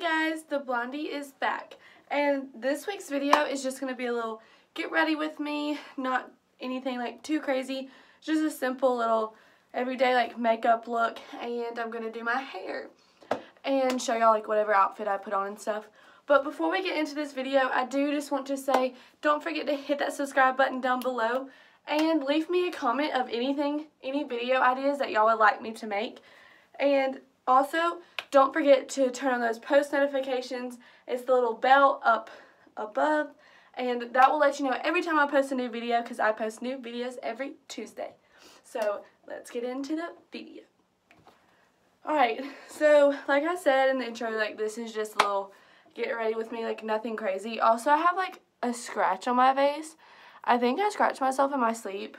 guys, the Blondie is back, and this week's video is just going to be a little get ready with me, not anything like too crazy, just a simple little everyday like makeup look, and I'm going to do my hair and show y'all like whatever outfit I put on and stuff. But before we get into this video, I do just want to say don't forget to hit that subscribe button down below and leave me a comment of anything, any video ideas that y'all would like me to make. And also, don't forget to turn on those post notifications. It's the little bell up above, and that will let you know every time I post a new video, because I post new videos every Tuesday. So let's get into the video. Alright, so like I said in the intro, like this is just a little get ready with me, like nothing crazy. Also, I have like a scratch on my face. I think I scratched myself in my sleep.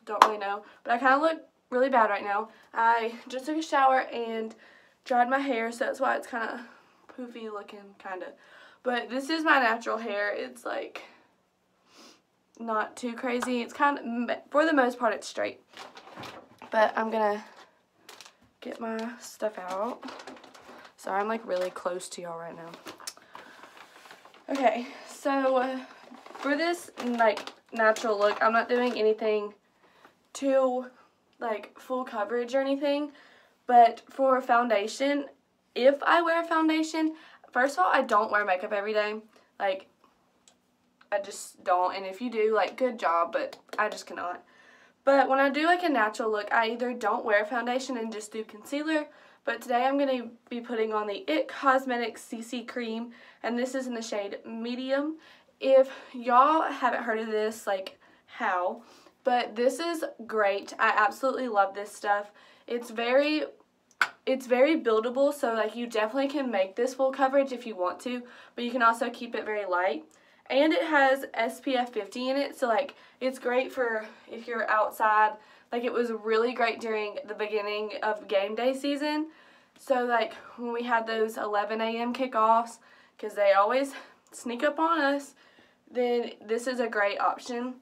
Don't really know, but I kind of look really bad right now. I just took a shower and dried my hair, so that's why it's kind of poofy looking, kind of. But this is my natural hair. It's like not too crazy. It's kind of, for the most part, it's straight. But I'm gonna get my stuff out. Sorry, I'm like really close to y'all right now. Okay, so for this like natural look, I'm not doing anything too like full coverage or anything, but for foundation, if I wear foundation, first of all, I don't wear makeup every day. Like, I just don't, and if you do, like, good job, but I just cannot. But when I do like a natural look, I either don't wear foundation and just do concealer, but today I'm going to be putting on the IT Cosmetics CC Cream, and this is in the shade Medium. If y'all haven't heard of this, like, how? But this is great. I absolutely love this stuff. It's very buildable, so like you definitely can make this full coverage if you want to, but you can also keep it very light. And it has SPF 50 in it, so like it's great for if you're outside. Like it was really great during the beginning of game day season. So like when we had those 11 a.m. kickoffs, because they always sneak up on us, then this is a great option.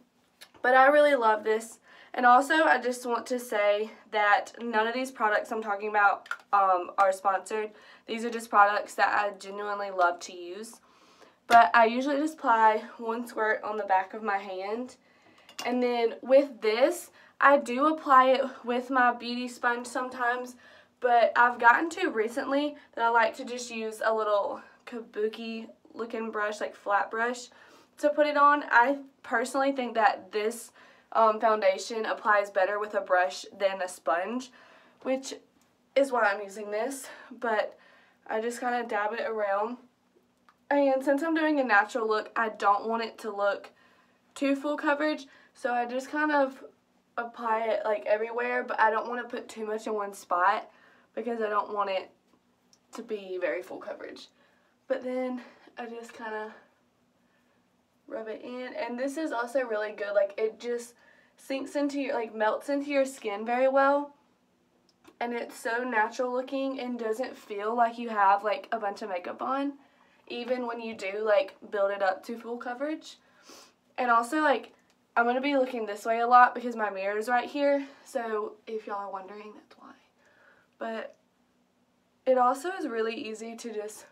But I really love this. And also, I just want to say that none of these products I'm talking about are sponsored. These are just products that I genuinely love to use. But I usually just apply one squirt on the back of my hand. And then with this, I do apply it with my beauty sponge sometimes. But I've gotten to recently that I like to just use a little kabuki looking brush, like flat brush, to put it on. I personally think that this foundation applies better with a brush than a sponge, which is why I'm using this. But I just kind of dab it around. And since I'm doing a natural look, I don't want it to look too full coverage, so I just kind of apply it like everywhere, but I don't want to put too much in one spot because I don't want it to be very full coverage. But then I just kind of rub it in, and this is also really good. Like it just sinks into your, like melts into your skin very well, and it's so natural looking and doesn't feel like you have like a bunch of makeup on, even when you do like build it up to full coverage. And also, like, I'm going to be looking this way a lot because my mirror is right here, so if y'all are wondering, that's why. But it also is really easy to just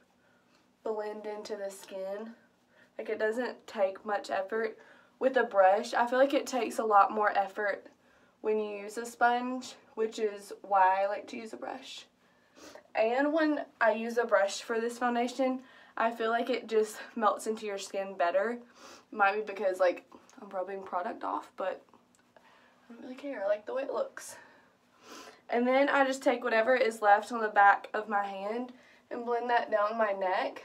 blend into the skin. Like, it doesn't take much effort. With a brush, I feel like it takes a lot more effort when you use a sponge, which is why I like to use a brush. And when I use a brush for this foundation, I feel like it just melts into your skin better. It might be because, like, I'm rubbing product off, but I don't really care. I like the way it looks. And then I just take whatever is left on the back of my hand and blend that down my neck,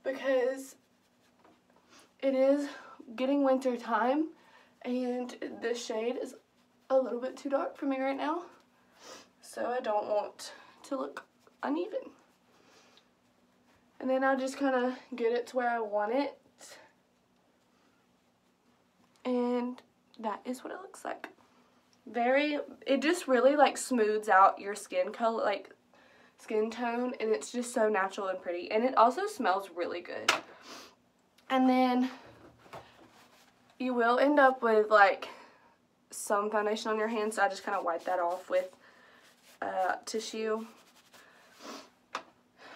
because it is getting winter time and this shade is a little bit too dark for me right now, so I don't want to look uneven. And then I'll just kind of get it to where I want it, and that is what it looks like. It just really like smooths out your skin color, like skin tone, and it's just so natural and pretty, and it also smells really good. And then you will end up with like some foundation on your hands, so I just kind of wipe that off with tissue.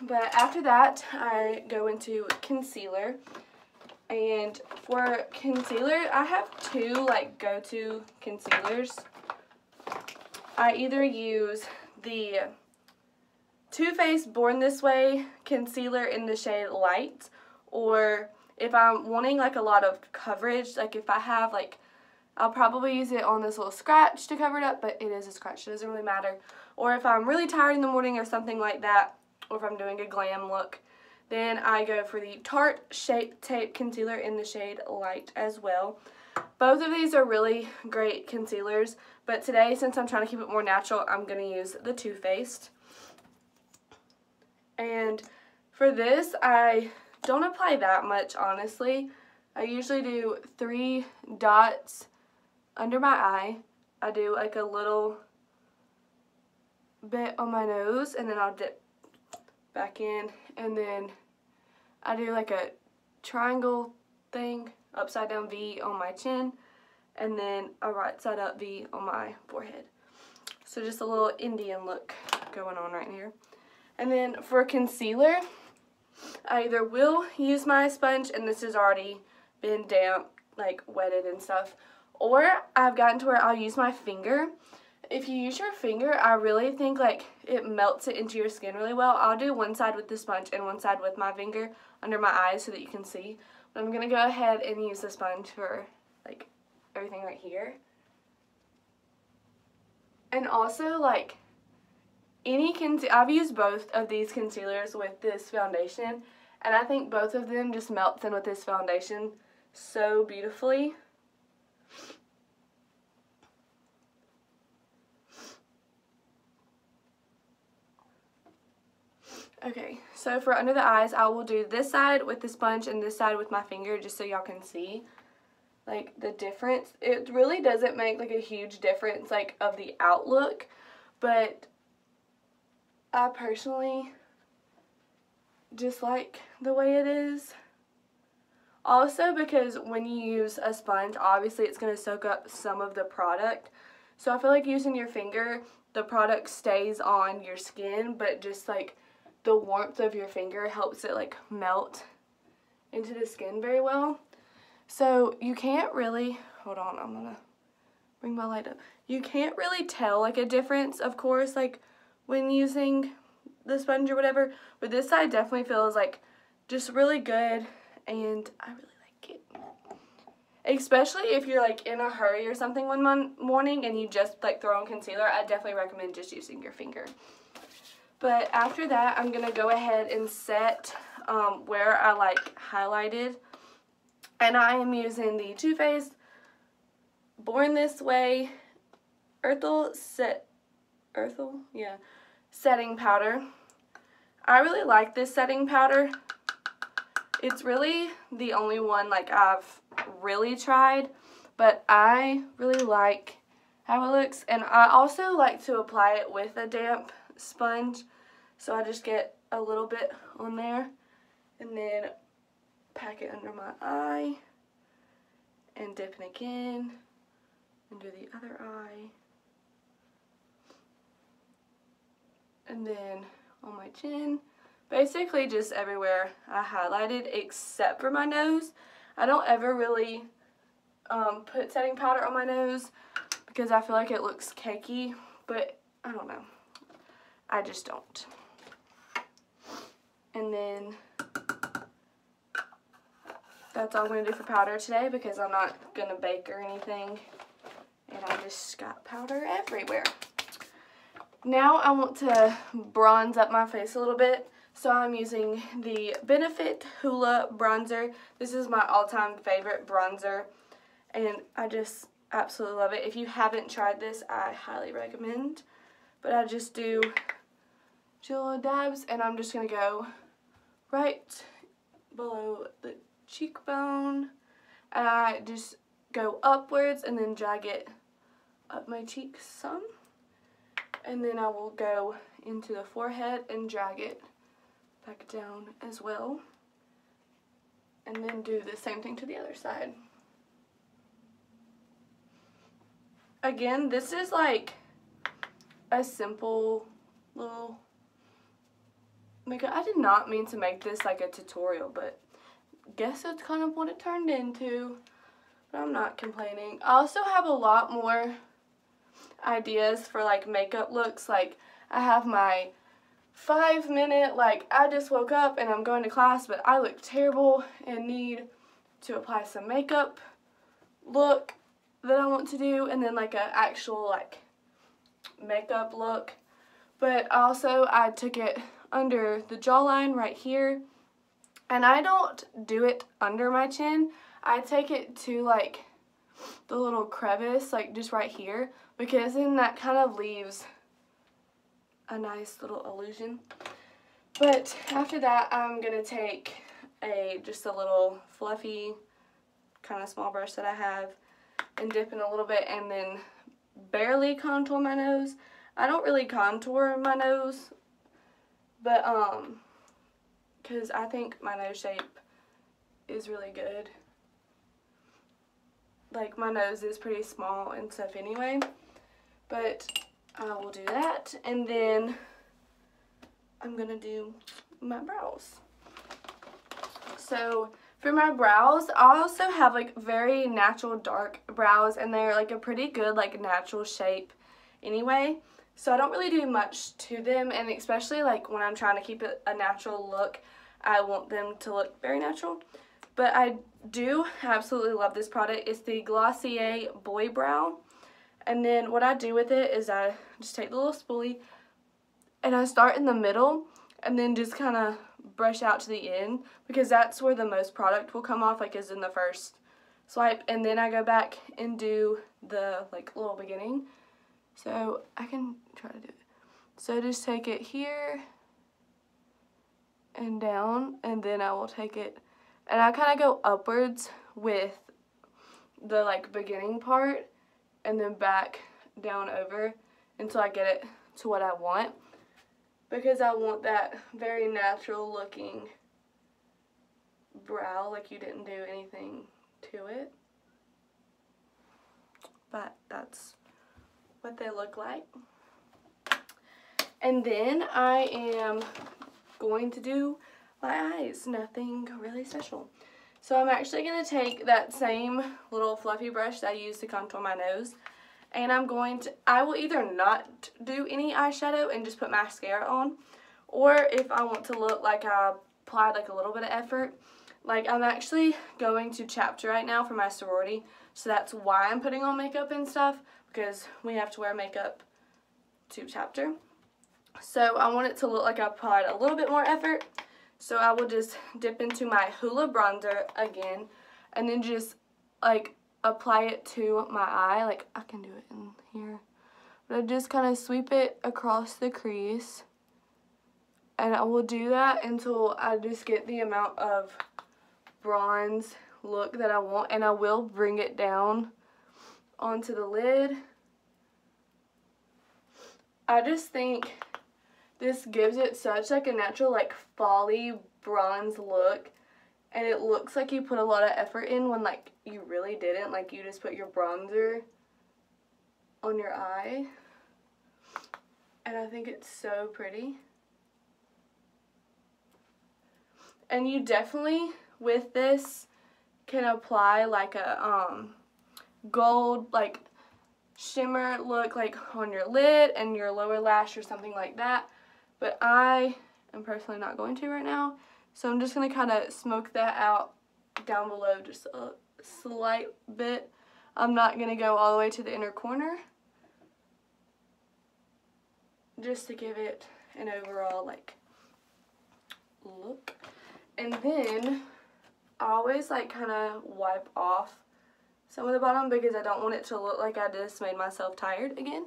But after that, I go into concealer. And for concealer, I have two like go-to concealers. I either use the Too Faced Born This Way concealer in the shade Light, or if I'm wanting like a lot of coverage, like if I have like, I'll probably use it on this little scratch to cover it up, but it is a scratch, it doesn't really matter. Or if I'm really tired in the morning or something like that, or if I'm doing a glam look, then I go for the Tarte Shape Tape Concealer in the shade Light as well. Both of these are really great concealers, but today, since I'm trying to keep it more natural, I'm going to use the Too Faced. And for this, I don't apply that much, honestly. I usually do 3 dots under my eye. I do like a little bit on my nose, and then I'll dip back in, and then I do like a triangle thing, upside down V on my chin, and then a right side up V on my forehead. So just a little Indian look going on right here. And then for concealer, I either will use my sponge, and this has already been damp, like wetted and stuff, or I've gotten to where I'll use my finger. If you use your finger, I really think like it melts it into your skin really well. I'll do one side with the sponge and one side with my finger under my eyes so that you can see. But I'm going to go ahead and use the sponge for like everything right here. And also like I've used both of these concealers with this foundation, and I think both of them just melts in with this foundation so beautifully. Okay, so for under the eyes, I will do this side with the sponge and this side with my finger, just so y'all can see like the difference. It really doesn't make like a huge difference like of the outlook, but I personally just like the way it is. Also, because when you use a sponge, obviously it's going to soak up some of the product. So I feel like using your finger, the product stays on your skin, but just like the warmth of your finger helps it like melt into the skin very well. So you can't really, hold on, I'm gonna bring my light up. You can't really tell like a difference, of course, like when using the sponge or whatever, but this side definitely feels like just really good, and I really like it. Especially if you're like in a hurry or something one morning and you just like throw on concealer, I definitely recommend just using your finger. But after that, I'm going to go ahead and set where I like highlighted. And I am using the Too Faced Born This Way setting powder. I really like this setting powder. It's really the only one like I've really tried, but I really like how it looks. And I also like to apply it with a damp sponge, so I just get a little bit on there and then pack it under my eye and dip it again and do the other eye, and then on my chin, basically just everywhere I highlighted except for my nose. I don't ever really put setting powder on my nose because I feel like it looks cakey, but I don't know. I just don't. And then that's all I'm going to do for powder today because I'm not going to bake or anything. And I just got powder everywhere. Now I want to bronze up my face a little bit. So I'm using the Benefit Hoola Bronzer. This is my all-time favorite bronzer. And I just absolutely love it. If you haven't tried this, I highly recommend. But I just do little dabs, and I'm just going to go right below the cheekbone. And I just go upwards and then drag it up my cheeks some. And then I will go into the forehead and drag it back down as well. And then do the same thing to the other side. Again, this is like a simple little makeup. I did not mean to make this like a tutorial, but guess that's kind of what it turned into. But I'm not complaining. I also have a lot more ideas for like makeup looks. Like I have my 5-minute, like I just woke up and I'm going to class but I look terrible and need to apply some makeup look that I want to do, and then like an actual like makeup look. But also I took it under the jawline right here, and I don't do it under my chin. I take it to like the little crevice, like just right here, because then that kind of leaves a nice little illusion. But after that, I'm gonna take just a little fluffy kind of small brush that I have and dip in a little bit and then barely contour my nose. I don't really contour my nose, but because I think my nose shape is really good. Like my nose is pretty small and stuff anyway, but I will do that, and then I'm gonna do my brows. So for my brows, I also have like very natural dark brows, and they're like a pretty good like natural shape anyway. So I don't really do much to them, and especially like when I'm trying to keep it a natural look, I want them to look very natural. But I do absolutely love this product. It's the Glossier Boy Brow. And then what I do with it is I just take the little spoolie and I start in the middle and then just kind of brush out to the end, because that's where the most product will come off, like is in the first swipe. And then I go back and do the like little beginning. So I can try to do it. So just take it here and down, and then I will take it and I kind of go upwards with the like beginning part and then back down over until I get it to what I want, because I want that very natural looking brow, like you didn't do anything to it. But that's what they look like. And then I am going to do my eyes. Nothing really special. So I'm actually going to take that same little fluffy brush that I used to contour my nose, and I will either not do any eyeshadow and just put mascara on, or if I want to look like I applied like a little bit of effort, like I'm actually going to chapter right now for my sorority, so that's why I'm putting on makeup and stuff, because we have to wear makeup to chapter. So I want it to look like I applied a little bit more effort. So I will just dip into my Hoola bronzer again, and then just like apply it to my eye. Like I can do it in here, but I just kind of sweep it across the crease, and I will do that until I just get the amount of bronze look that I want, and I will bring it down onto the lid. I just think this gives it such like a natural like folly bronze look, and it looks like you put a lot of effort in when like you really didn't. Like you just put your bronzer on your eye, and I think it's so pretty. And you definitely with this can apply like a gold like shimmer look like on your lid and your lower lash or something like that. But I am personally not going to right now, so I'm just going to kind of smoke that out down below just a slight bit. I'm not going to go all the way to the inner corner, just to give it an overall like look. And then I always like kind of wipe off some of the bottom, because I don't want it to look like I just made myself tired again.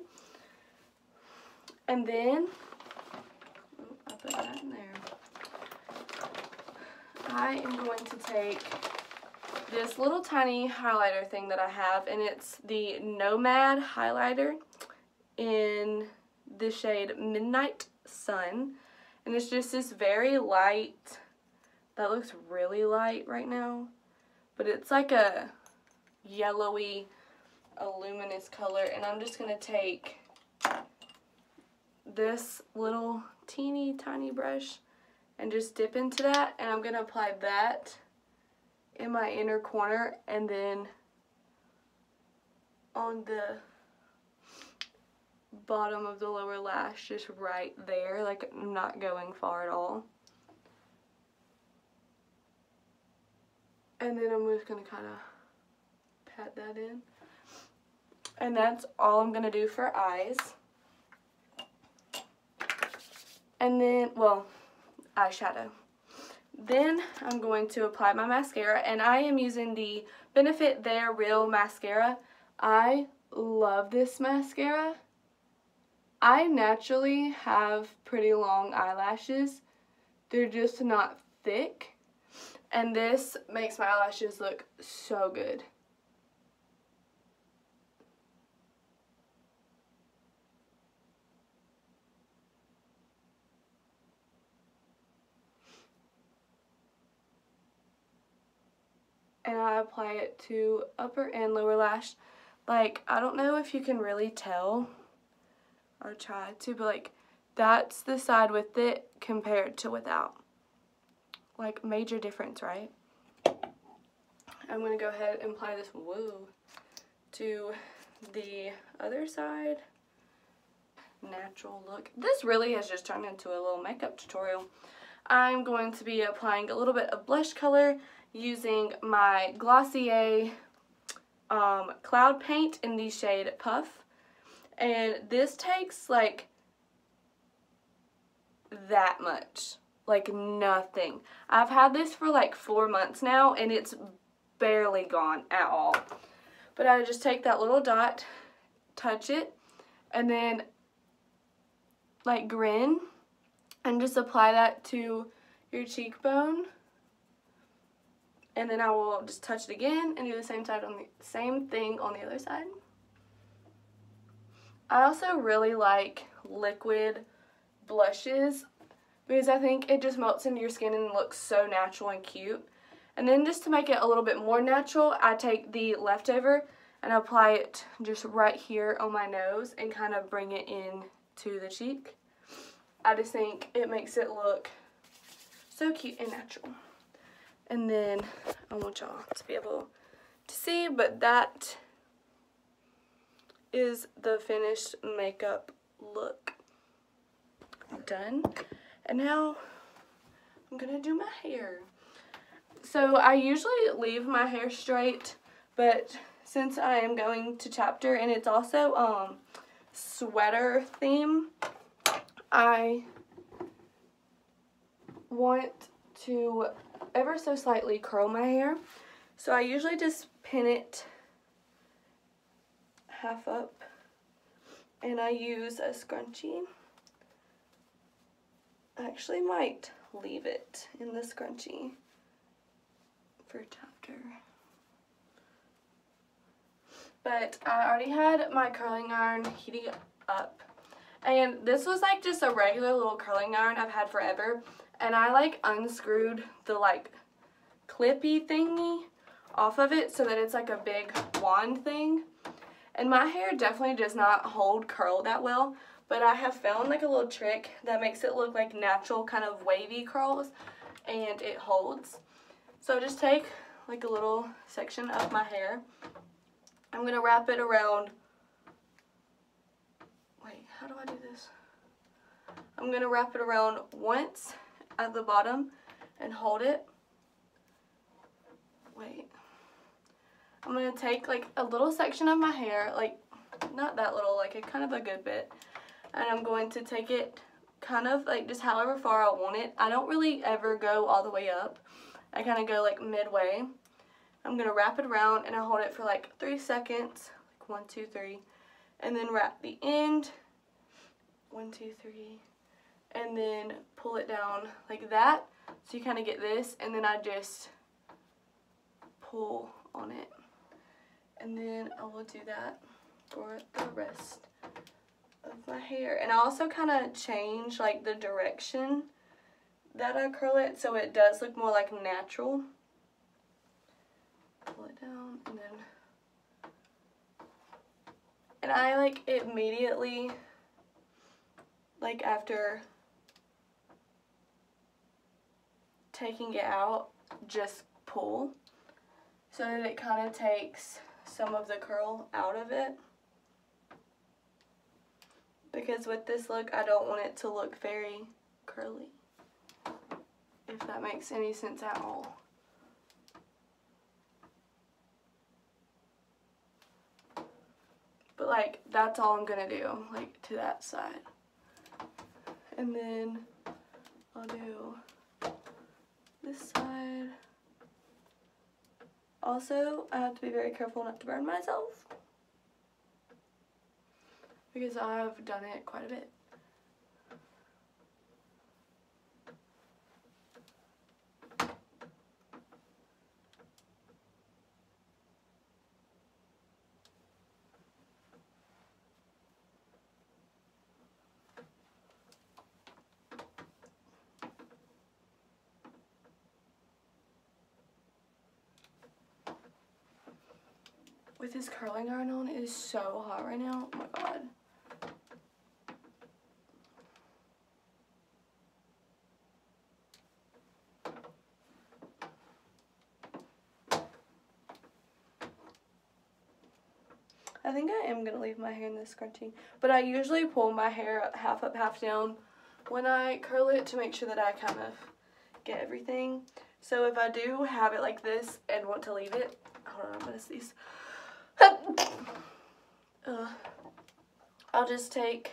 And then I'll put that in there. I am going to take this little tiny highlighter thing that I have, and it's the Nomad highlighter in the shade Midnight Sun. And it's just this very light, that looks really light right now, but it's like a yellowy, a luminous color. And I'm just going to take this little teeny tiny brush and just dip into that, and I'm going to apply that in my inner corner and then on the bottom of the lower lash, just right there, like I'm not going far at all. And then I'm just going to kind of pat that in. And that's all I'm going to do for eyes. And then, well, eyeshadow. Then I'm going to apply my mascara, and I am using the Benefit They're Real Mascara. I love this mascara. I naturally have pretty long eyelashes. They're just not thick. And this makes my eyelashes look so good. And I apply it to upper and lower lash. Like, I don't know if you can really tell. I'll try to, but like, that's the side with it compared to without. Like, major difference, right? I'm going to go ahead and apply this, to the other side. Natural look. This really has just turned into a little makeup tutorial. I'm going to be applying a little bit of blush color using my Glossier Cloud Paint in the shade Puff. And this takes like that much. Like nothing. I've had this for like 4 months now and it's barely gone at all. But I just take that little dot, touch it, and then like grin and just apply that to your cheekbone. And then I will just touch it again and do the same thing on the other side. I also really like liquid blushes because I think it just melts into your skin and looks so natural and cute. And then just to make it a little bit more natural, I take the leftover and apply it just right here on my nose and kind of bring it in to the cheek. I just think it makes it look so cute and natural. And then I want y'all to be able to see, but that is the finished makeup look done. And now I'm gonna do my hair. So I usually leave my hair straight, but since I am going to chapter and it's also sweater theme, I want to ever so slightly curl my hair. So I usually just pin it half up and I use a scrunchie. I actually might leave it in the scrunchie for chapter. But I already had my curling iron heating up. And this was like just a regular little curling iron I've had forever. And I like unscrewed the like clippy thingy off of it so that it's like a big wand thing. And my hair definitely does not hold curl that well. But I have found like a little trick that makes it look like natural kind of wavy curls. And it holds. So just take like a little section of my hair. I'm going to wrap it around. Wait, how do I do this? I'm going to wrap it around once at the bottom and hold it. Wait. I'm going to take like a little section of my hair, like not that little, like a kind of a good bit. And I'm going to take it kind of like just however far I want it. I don't really ever go all the way up. I kind of go like midway. I'm going to wrap it around and I hold it for like 3 seconds. Like 1, 2, 3. And then wrap the end. 1, 2, 3. And then pull it down like that. So you kind of get this. And then I just pull on it. And then I will do that for the rest of my hair. And I also kind of change like the direction that I curl it so it does look more like natural. Pull it down and then, and I like immediately, like after taking it out, just pull so that it kind of takes some of the curl out of it. Because with this look, I don't want it to look very curly, if that makes any sense at all. But like, that's all I'm gonna do, like to that side. And then I'll do this side. Also, I have to be very careful not to burn myself, because I've done it quite a bit. With this curling iron on, it is so hot right now. Oh my god. I think I am going to leave my hair in this scrunchie. But I usually pull my hair half up, half down when I curl it to make sure that I kind of get everything. So if I do have it like this and want to leave it, hold on, I'm going to sneeze. I'll just take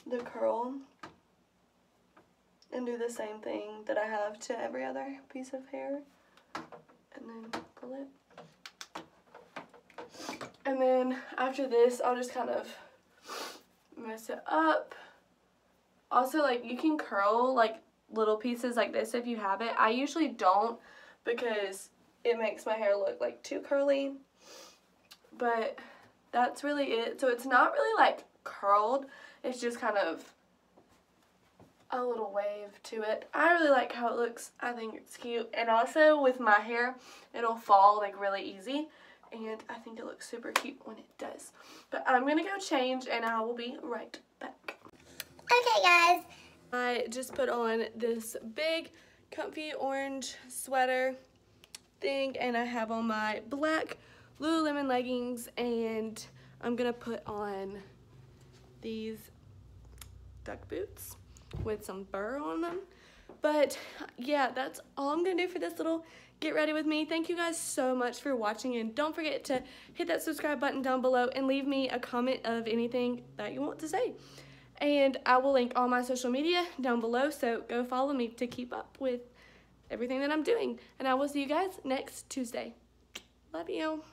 the curl and do the same thing that I have to every other piece of hair, and then pull it. And then after this, I'll just kind of mess it up. Also, like, you can curl like little pieces like this if you have it. I usually don't, because it makes my hair look like too curly, but that's really it. So it's not really like curled, it's just kind of a little wave to it. I really like how it looks. I think it's cute, and also with my hair, it'll fall like really easy, and I think it looks super cute when it does. But I'm gonna go change, and I will be right back. Okay, guys. I just put on this big comfy orange sweater thing, and I have on my black Lululemon leggings, and I'm gonna put on these duck boots with some burr on them. But yeah, that's all I'm gonna do for this little get ready with me. Thank you guys so much for watching, and don't forget to hit that subscribe button down below and leave me a comment of anything that you want to say. And I will link all my social media down below, so go follow me to keep up with everything that I'm doing. And I will see you guys next Tuesday. Love you.